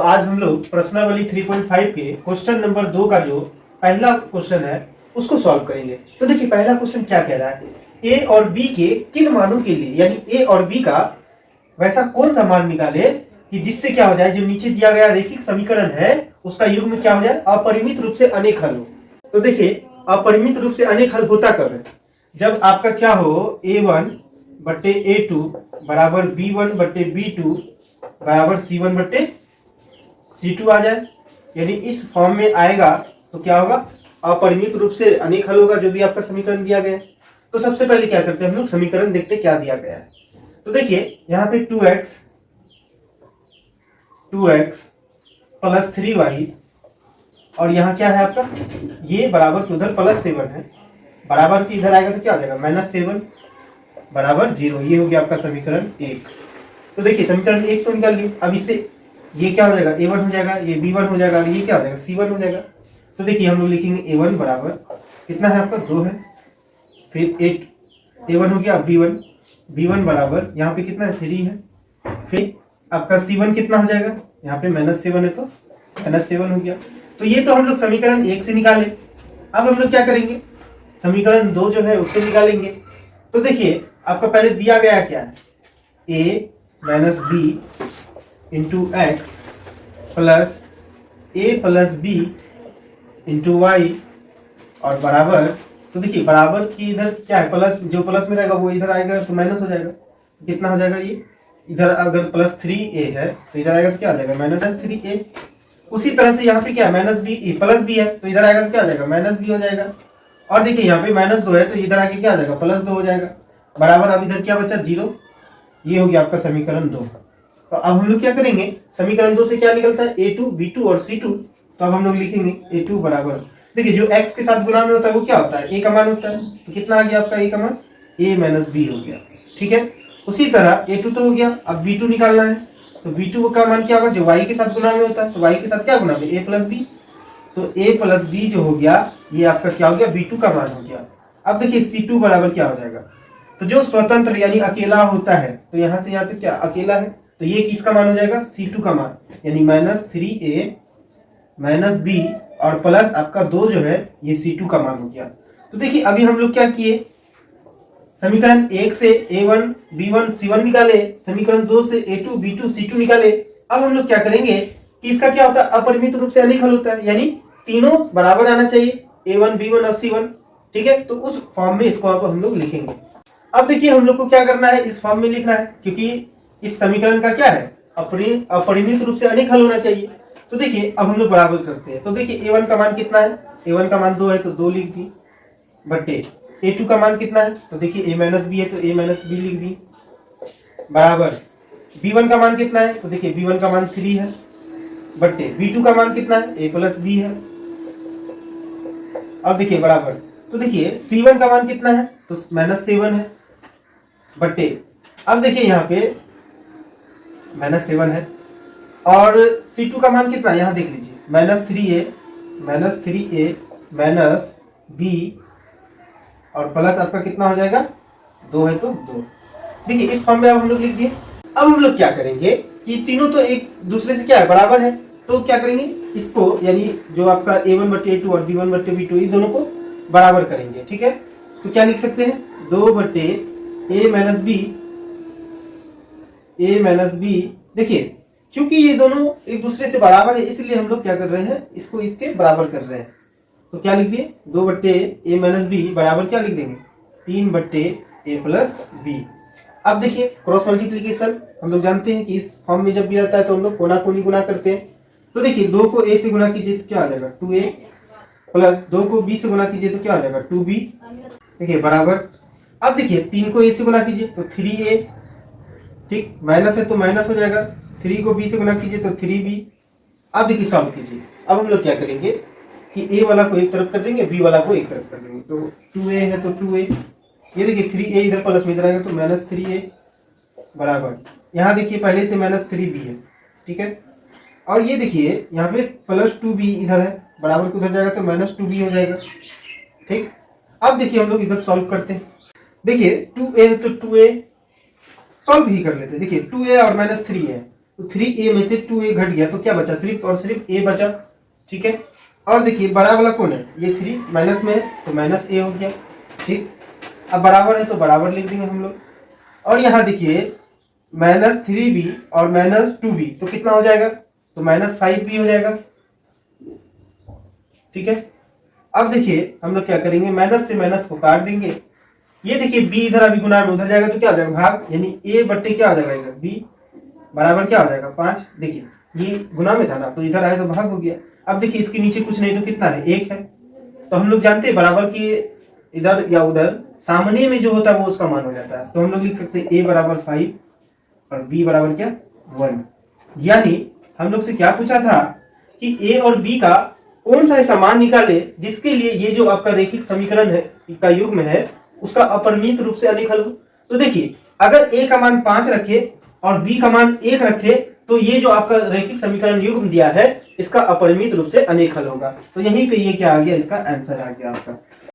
आज हम लोग प्रश्नावली 3.5 के क्वेश्चन नंबर 2 का जो पहला क्वेश्चन है उसको सॉल्व करेंगे। तो देखिए पहला क्वेश्चन क्या कह रहा है, ए और बी के किन मानों के लिए यानी ए और बी का वैसा कौन सा मान निकाले कि जिससे क्या हो जाए, जो नीचे दिया गया रैखिक समीकरण है उसका युग्म क्या हो जाए, अपरिमित रूप से अनेक हल हो। तो देखिए अपरिमित रूप से अनेक हल होता कब है, जब आपका क्या हो a1 बट्टे a2 बराबर b1 बट्टे b2 बराबर c1 बट्टे c2 आ जाए। यानी इस फॉर्म में आएगा तो क्या होगा, अपरिमित रूप से अनेक हल होगा जो भी आपका समीकरण दिया गया है। तो सबसे पहले क्या करते हैं हम लोग, समीकरण देखते क्या दिया गया है। तो देखिए यहाँ पे 2x प्लस 3y और यहाँ क्या है आपका, ये बराबर के उधर प्लस 7 है, बराबर के इधर आएगा तो क्या आ जाएगा -7 बराबर 0। ये हो गया आपका समीकरण 1। तो देखिए समीकरण 1 तो निकाल लिए। अब इससे ये क्या हो जाएगा, a1 हो जाएगा, ये b1 हो जाएगा और ये क्या हो जाएगा, c1 हो जाएगा। तो देखिए हम लोग लिखेंगे a1 बराबर कितना है आपका 2 है, फिर a1 हो गया, b1 बराबर यहाँ पे कितना है 3 है, फिर आपका c1 कितना हो जाएगा, यहाँ पे -7 है तो -7 हो गया। तो ये तो हम लोग समीकरण 1 से निकाले। अब हम लोग क्या करेंगे, समीकरण 2 जो है उससे निकालेंगे। तो देखिए आपका पहले दिया गया क्या है, a minus b into x plus a plus b into y और बराबर। तो देखिए बराबर की इधर क्या है, प्लस, जो प्लस में रहेगा वो इधर आएगा तो माइनस हो जाएगा। कितना हो जाएगा, ये इधर अगर प्लस 3a है तो इधर आएगा तो क्या आ जाएगा -3a। उसी तरह से यहाँ पे क्या है माइनस बी प्लस बी है तो इधर आएगा तो क्या आ जाएगा -b हो जाएगा। और देखिए यहाँ पे -2 है तो इधर आके क्या आ जाएगा +2 हो जाएगा, बराबर। अब इधर क्या बचा 0। ये हो गया आपका समीकरण 2। तो अब हम लोग क्या करेंगे, समीकरण 2 से क्या निकलता है a2 b2 और c2। तो अब हम लोग लिखेंगे a2 बराबर, देखिए जो x के साथ गुणा में होता है वो क्या होता है, a का मान होता है। तो कितना आ गया आपका a का मान, a माइनस b हो गया, ठीक है। उसी तरह a2 तो हो गया, अब b2 निकालना है। तो b2 का मान क्या होगा, जो y के साथ गुणा में होता है, तो y के साथ क्या गुणा में, a प्लस b। तो a प्लस b जो हो गया ये आपका क्या हो गया, b2 का मान हो गया। अब देखिए c2 बराबर क्या हो जाएगा, तो जो स्वतंत्र यानी अकेला होता है, तो यहाँ से यहाँ तक क्या अकेला है, तो ये किसका मान हो जाएगा, c2 का मान, यानी -3a माइनस b और प्लस आपका 2 जो है ये c2 का मान हो गया। तो देखिए अभी हम लोग क्या किए, समीकरण 1 से a1 b1 c1 निकाले, समीकरण 2 से a2 b2 c2 निकाले। अब हम लोग क्या करेंगे कि इसका क्या होता है, अपरिमित रूप से अनेक हल होता है, यानी तीनों बराबर आना चाहिए, a1 b1 और c1, ठीक है। तो उस फॉर्म में इसको अब हम लोग लिखेंगे। अब देखिए हम लोग को क्या करना है, इस फॉर्म में लिखना है, क्योंकि इस समीकरण का क्या है, अपरिमित रूप से अनेक हल होना चाहिए। तो देखिए अब हम लोग बराबर करते हैं। तो देखिए a1 का मान कितना है, a1 का मान 2 है तो 2 लिख दी, बटे a2 का मान कितना है, तो देखिए a माइनस बी है तो a माइनस बी लिख दी, बराबर b1 का मान कितना है, तो देखिए b1 का मान 3 है, बटे b2 का मान कितना है, a प्लस बी है। अब देखिए बराबर, तो देखिए c1 का मान कितना है, तो -7 है, बटे अब देखिए यहाँ पे -7 है और c2 का मान कितना है, यहाँ देख लीजिए -3a माइनस b और प्लस आपका कितना हो जाएगा 2 है तो 2। देखिए इस फॉर्म में अब हम लोग लिख दिए। अब हम लोग क्या करेंगे, ये तीनों तो एक दूसरे से क्या है, बराबर है। तो क्या करेंगे इसको, यानी जो आपका a1 बटे a2 और b1 बटे b2 ये दोनों को बराबर करेंगे, ठीक है। तो क्या लिख सकते हैं, 2 बटे a माइनस b। देखिए क्योंकि ये दोनों एक दूसरे से बराबर है इसलिए हम लोग क्या कर रहे हैं, इसको इसके बराबर कर रहे हैं। तो क्या लिख दिए, 2 बट्टे a माइनस बी बराबर क्या लिख देंगे, 3 बट्टे a प्लस बी। अब देखिए क्रॉस मल्टीप्लीकेशन हम लोग जानते हैं कि इस फॉर्म में जब भी रहता है तो हम लोग कोना कोनी गुना करते हैं। तो देखिए 2 को a से गुना कीजिए तो क्या आ जाएगा 2a प्लस 2 को b से गुना कीजिए तो क्या आ जाएगा 2b, देखिए बराबर। अब देखिए 3 को a से गुना कीजिए तो 3a, ठीक, माइनस है तो माइनस हो जाएगा, 3 को b से गुना कीजिए तो 3b। अब देखिए सॉल्व कीजिए। अब हम लोग क्या करेंगे कि a वाला को एक तरफ कर देंगे, b वाला को एक तरफ कर देंगे। तो 2a है तो 2a, ये देखिए 3a इधर प्लस में इधर आएगा तो -3a बराबर, यहाँ देखिए पहले से -3b है, ठीक है। और ये देखिए यहाँ पे +2b इधर है, बराबर को उधर जाएगा तो -2b हो जाएगा, ठीक। अब देखिए हम लोग इधर सॉल्व करते हैं। देखिए 2a है तो 2a सॉल्व ही कर लेते हैं। देखिए 2a और -3 है तो 3a में से 2a घट गया तो क्या बचा, सिर्फ और सिर्फ a बचा। ठीक है, और देखिए बड़ा वाला कौन है, ये 3 माइनस में है तो माइनस a हो गया। ठीक, अब बराबर है तो बराबर लिख देंगे हम लोग। और यहाँ देखिए -3b और -2b तो कितना हो जाएगा, तो -5b हो जाएगा। ठीक है, अब देखिए हम लोग क्या करेंगे, माइनस से माइनस को काट देंगे। ये देखिए b इधर अभी गुना में उधर जाएगा तो क्या हो जाएगा, भाग, यानी a बट्टे क्या हो जाएगा इधर b बराबर क्या हो जाएगा 5। देखिए ये गुना में था ना तो इधर आए तो भाग हो गया। अब देखिए इसके नीचे कुछ नहीं तो कितना है, 1 है। तो हम लोग जानते हैं बराबर के इधर या उधर सामने में जो होता है वो उसका मान हो जाता है। तो हम लोग लिख सकते हैं a बराबर 5 और b बराबर क्या 1। यानी हम लोग से क्या पूछा था कि a और b का कौन सा ऐसा मान निकाले जिसके लिए ये जो आपका रैखिक समीकरण है का युग्म है उसका अपरिमित रूप से अनिखल हो। तो देखिए अगर a का मान 5 रखे और b का मान 1 रखे तो ये जो आपका रैखिक समीकरण युग्म दिया है इसका अपरिमित रूप से अनिखल होगा। तो यहीं पे ये क्या आ गया, इसका आंसर आ गया आपका।